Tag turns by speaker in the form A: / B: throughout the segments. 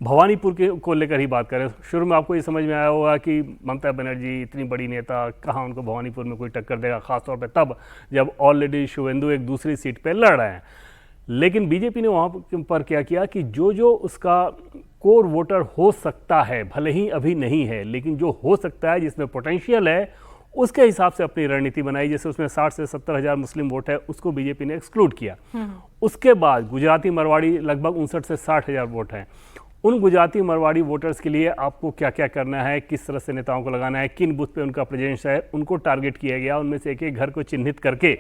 A: भवानीपुर के को लेकर ही बात करें। शुरू में आपको ये समझ में आया होगा कि ममता बनर्जी इतनी बड़ी नेता, कहाँ उनको भवानीपुर में कोई टक्कर देगा, खासतौर पे तब जब ऑलरेडी शुभेंदु एक दूसरी सीट पे लड़ रहे हैं। लेकिन बीजेपी ने वहाँ पर क्या किया कि जो उसका कोर वोटर हो सकता है, भले ही अभी नहीं है, लेकिन जो हो सकता है, जिसमें पोटेंशियल है, उसके हिसाब से अपनी रणनीति बनाई। जैसे उसमें 60 से 70 हज़ार मुस्लिम वोट है, उसको बीजेपी ने एक्सक्लूड किया। उसके बाद गुजराती मरवाड़ी लगभग 59 से 60 हज़ार वोट हैं। उन गुजराती मरवाड़ी वोटर्स के लिए आपको क्या क्या करना है, किस तरह से नेताओं को लगाना है, किन बूथ पे उनका प्रेजेंस है, उनको टारगेट किया गया। उनमें से एक एक घर को चिन्हित करके,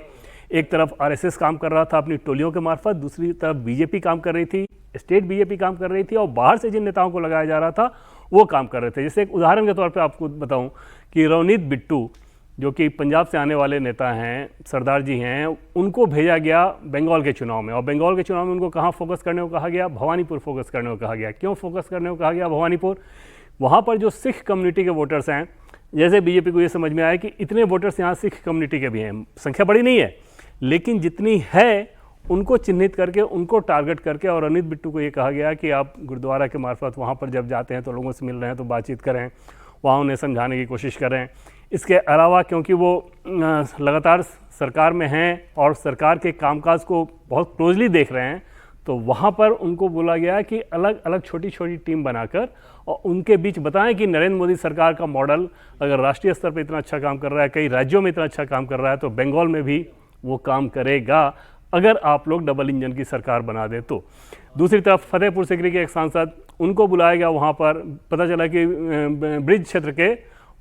A: एक तरफ आरएसएस काम कर रहा था अपनी टोलियों के मार्फत, दूसरी तरफ बीजेपी काम कर रही थी, स्टेट बीजेपी काम कर रही थी, और बाहर से जिन नेताओं को लगाया जा रहा था वो काम कर रहे थे। जैसे एक उदाहरण के तौर पे आपको बताऊं कि रवनीत बिट्टू जो कि पंजाब से आने वाले नेता हैं, सरदार जी हैं, उनको भेजा गया बंगाल के चुनाव में, और बंगाल के चुनाव में उनको कहाँ फोकस करने को कहा गया? भवानीपुर फोकस करने को कहा गया। क्यों फोकस करने को कहा गया भवानीपुर? वहाँ पर जो सिख कम्युनिटी के वोटर्स हैं, जैसे बीजेपी को ये समझ में आया कि इतने वोटर्स यहाँ सिख कम्युनिटी के भी हैं, संख्या बड़ी नहीं है, लेकिन जितनी है उनको चिन्हित करके, उनको टारगेट करके, और रवनीत बिट्टू को ये कहा गया कि आप गुरुद्वारा के मार्फत वहाँ पर जब जाते हैं तो लोगों से मिल रहे हैं तो बातचीत करें, वहाँ उन्हें समझाने की कोशिश करें। इसके अलावा क्योंकि वो लगातार सरकार में हैं और सरकार के कामकाज को बहुत क्लोजली देख रहे हैं, तो वहाँ पर उनको बोला गया कि अलग अलग छोटी छोटी टीम बनाकर और उनके बीच बताएं कि नरेंद्र मोदी सरकार का मॉडल अगर राष्ट्रीय स्तर पर इतना अच्छा काम कर रहा है, कई राज्यों में इतना अच्छा काम कर रहा है, तो बंगाल में भी वो काम करेगा अगर आप लोग डबल इंजन की सरकार बना दे तो। दूसरी तरफ फतेहपुर सीकरी के एक सांसद, उनको बुलाया गया वहाँ पर, पता चला कि ब्रिज क्षेत्र के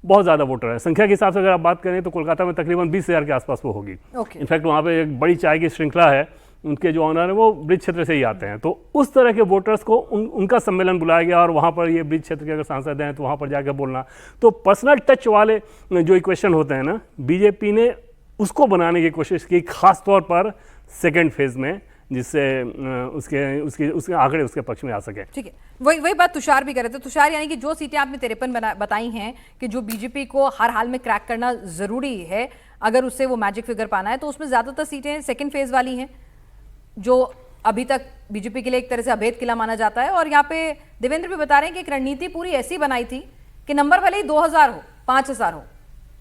A: बहुत ज़्यादा वोटर हैं। संख्या के हिसाब से अगर आप बात करें तो कोलकाता में तकरीबन 20,000 के आसपास वो होगी। इनफैक्ट वहाँ पे एक बड़ी चाय की श्रृंखला है, उनके जो ऑनर है वो ब्रिज क्षेत्र से ही आते हैं। तो उस तरह के वोटर्स को उनका सम्मेलन बुलाया गया, और वहाँ पर ये ब्रिज क्षेत्र के अगर सांसद हैं तो वहाँ पर जाकर बोलना। तो पर्सनल टच वाले जो इक्वेशन होते हैं ना, बीजेपी ने उसको बनाने की कोशिश की, खास तौर पर सेकेंड फेज में, जिससे उसके आंकड़े उसके पक्ष में आ सके।
B: ठीक है, वही बात तुषार भी कर रहे थे। तुषार, यानी कि जो सीटें आपने 53 बताई हैं कि जो बीजेपी को हर हाल में क्रैक करना जरूरी है अगर उससे वो मैजिक फिगर पाना है, तो उसमें ज्यादातर सीटें सेकंड फेज वाली हैं, जो अभी तक बीजेपी के लिए एक तरह से अभेद किला माना जाता है। और यहाँ पे देवेंद्र भी बता रहे हैं कि एक रणनीति पूरी ऐसी बनाई थी कि नंबर भले ही 2000 हो, 5000 हो,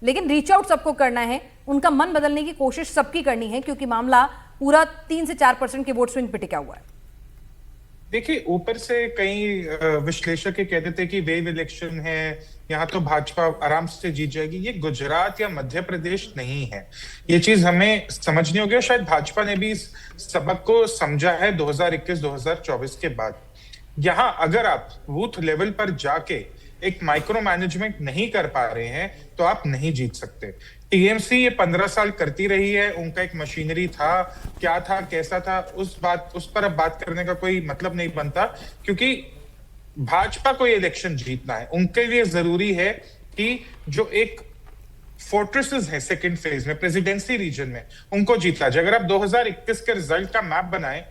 B: लेकिन रीच आउट सबको करना है, उनका मन बदलने की कोशिश सबकी करनी है, क्योंकि मामला पूरा 3 से 4% के वोट स्विंग पे टिका हुआ है।
C: देखिए, ऊपर से कई विश्लेषक ये कहते थे कि वेव इलेक्शन है, यहाँ तो भाजपा आराम से जीत जाएगी। ये गुजरात या मध्य प्रदेश नहीं है, ये चीज हमें समझनी होगी। शायद भाजपा ने भी इस सबक को समझा है 2021-2024 के बाद। यहाँ अगर आप बूथ लेवल पर जाके एक माइक्रो मैनेजमेंट नहीं कर पा रहे हैं तो आप नहीं जीत सकते। टीएमसी ये 15 साल करती रही है, उनका एक मशीनरी था, क्या था, कैसा था, उस पर अब बात करने का कोई मतलब नहीं बनता, क्योंकि भाजपा को ये इलेक्शन जीतना है। उनके लिए जरूरी है कि जो एक फोर्ट्रेसेस है सेकंड फेज में, प्रेसिडेंसी रीजन में, उनको जीता जाए। अगर आप 2021 के रिजल्ट का मैप बनाएं,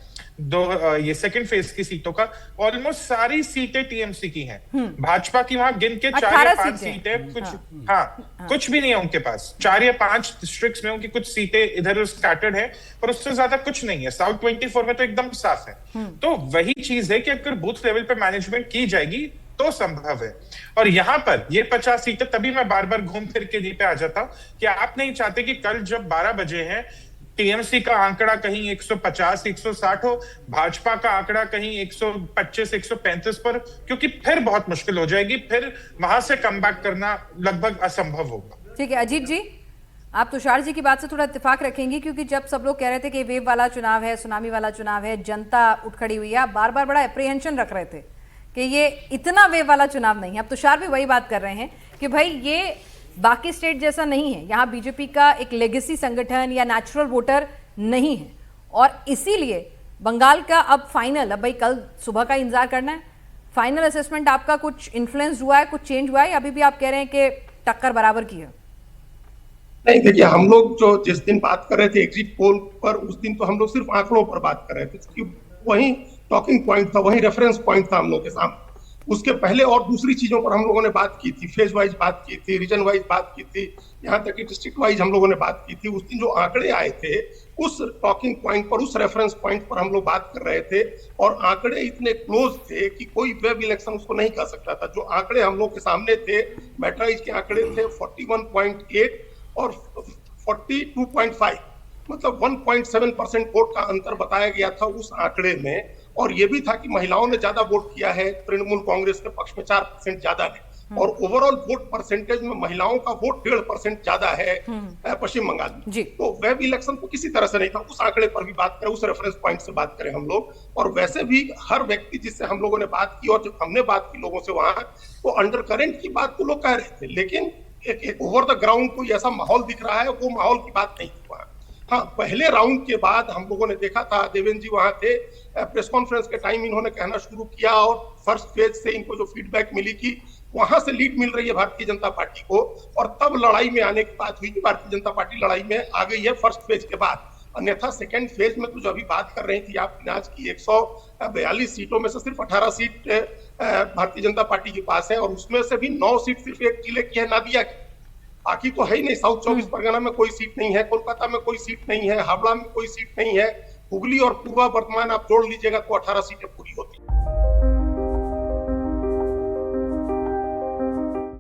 C: ये सेकंड फेज की सीटों का, ऑलमोस्ट सारी सीटें टीएमसी की हैं। भाजपा की वहां गिन के 4 या 5 सीटें, कुछ कुछ भी नहीं है उनके पास। 4 या 5 डिस्ट्रिक्ट्स में उनकी कुछ सीटें इधर स्कैटर्ड है, पर उससे ज्यादा कुछ नहीं है। साउथ 24 में तो एकदम साफ है। तो वही चीज है कि अगर बूथ लेवल पे मैनेजमेंट की जाएगी तो संभव है। और यहाँ पर ये 50 सीटें, तभी मैं बार बार घूम फिर के यहीं पे आ जाता हूं कि आप नहीं चाहते कि कल जब 12 बजे है, टीएमसी का आंकड़ा कहीं 150-160 हो, भाजपा का आंकड़ा कहीं 125-135 पर, क्योंकि फिर बहुत मुश्किल हो जाएगी, फिर वहां से कमबैक करना लगभग असंभव होगा।
B: ठीक है, अजीत जी, आप तुषार जी की बात से थोड़ा इत्तेफाक रखेंगे, क्योंकि जब सब लोग कह रहे थे कि वेव वाला चुनाव है, सुनामी वाला चुनाव है, जनता उठ खड़ी हुई है, आप बार बार बड़ा एप्रीहेंशन रख रहे थे कि ये इतना वेव वाला चुनाव नहीं है। अब तुषार भी वही बात कर रहे हैं कि भाई ये बाकी स्टेट जैसा नहीं है, यहाँ बीजेपी का एक लेगेसी संगठन या नेचुरल वोटर नहीं है, और इसीलिए बंगाल का अब फाइनल, अब भाई कल सुबह का इंतजार करना है। फाइनल असेसमेंट आपका कुछ इन्फ्लुएंस हुआ है, कुछ चेंज हुआ है, या अभी भी आप कह रहे हैं कि टक्कर बराबर की है?
D: नहीं, देखिए, हम लोग जो जिस दिन बात कर रहे थे एग्जिट पोल पर, उस दिन तो हम लोग सिर्फ आंकड़ों पर बात कर रहे थे, क्योंकि वही टॉकिंग पॉइंट था, वही रेफरेंस पॉइंट था हम लोग के सामने। उसके पहले और दूसरी चीजों पर हम लोगों ने बात की थी, फेज वाइज बात की थी, रीजन वाइज बात की थी, यहाँ तक कि डिस्ट्रिक्ट वाइज हम लोगों ने बात की थी। उस दिन जो आंकड़े आए थे उस टॉकिंग पॉइंट पर, उस रेफरेंस पॉइंट पर हम लोग बात कर रहे थे, और आंकड़े इतने क्लोज थे कि कोई वेब इलेक्शन उसको नहीं कर सकता था। जो आंकड़े हम लोग के सामने थे, मेट्राइज के आंकड़े थे 41.8 और 42.5, मतलब 1.7% वोट का अंतर बताया गया था उस आंकड़े में। और ये भी था कि महिलाओं ने ज्यादा वोट किया है, तृणमूल कांग्रेस के पक्ष में 4% ज्यादा है, और ओवरऑल वोट परसेंटेज में महिलाओं का वोट 1.5% ज्यादा है पश्चिम बंगाल में। तो वेब इलेक्शन तो किसी तरह से नहीं था। उस आंकड़े पर भी बात करें, उस रेफरेंस पॉइंट से बात करें हम लोग, और वैसे भी हर व्यक्ति जिससे हम लोगों ने बात की, और जब हमने बात की लोगों से वहां, तो अंडर करेंट की बात तो लोग कह रहे थे, लेकिन एक ओवर द ग्राउंड कोई ऐसा माहौल दिख रहा है, वो माहौल की बात नहीं थी वहां। हाँ, पहले राउंड के बाद हम लोगों ने देखा था, देवेंद्र जी वहां थे, प्रेस कॉन्फ्रेंस के टाइम इन्होंने कहना शुरू किया, और फर्स्ट फेज से इनको जो फीडबैक मिली कि वहां से लीड मिल रही है भारतीय जनता पार्टी को, और तब लड़ाई में आने की बात हुई कि भारतीय जनता पार्टी लड़ाई में आ गई है फर्स्ट फेज के बाद। अन्यथा सेकेंड फेज में तो जो अभी बात कर रही थी आप आज की 142 सीटों में से सिर्फ 18 सीट भारतीय जनता पार्टी के पास है, और उसमें से भी 9 सीट सिर्फ एक जिले की है, नादिया की, बाकी तो है ही नहीं। साउथ 24 परगना में कोई सीट नहीं है, कोलकाता में कोई सीट नहीं है, हावड़ा में कोई सीट नहीं है, हुगली और पूर्वा वर्तमान आप जोड़ लीजिएगा तो 18 सीटें पूरी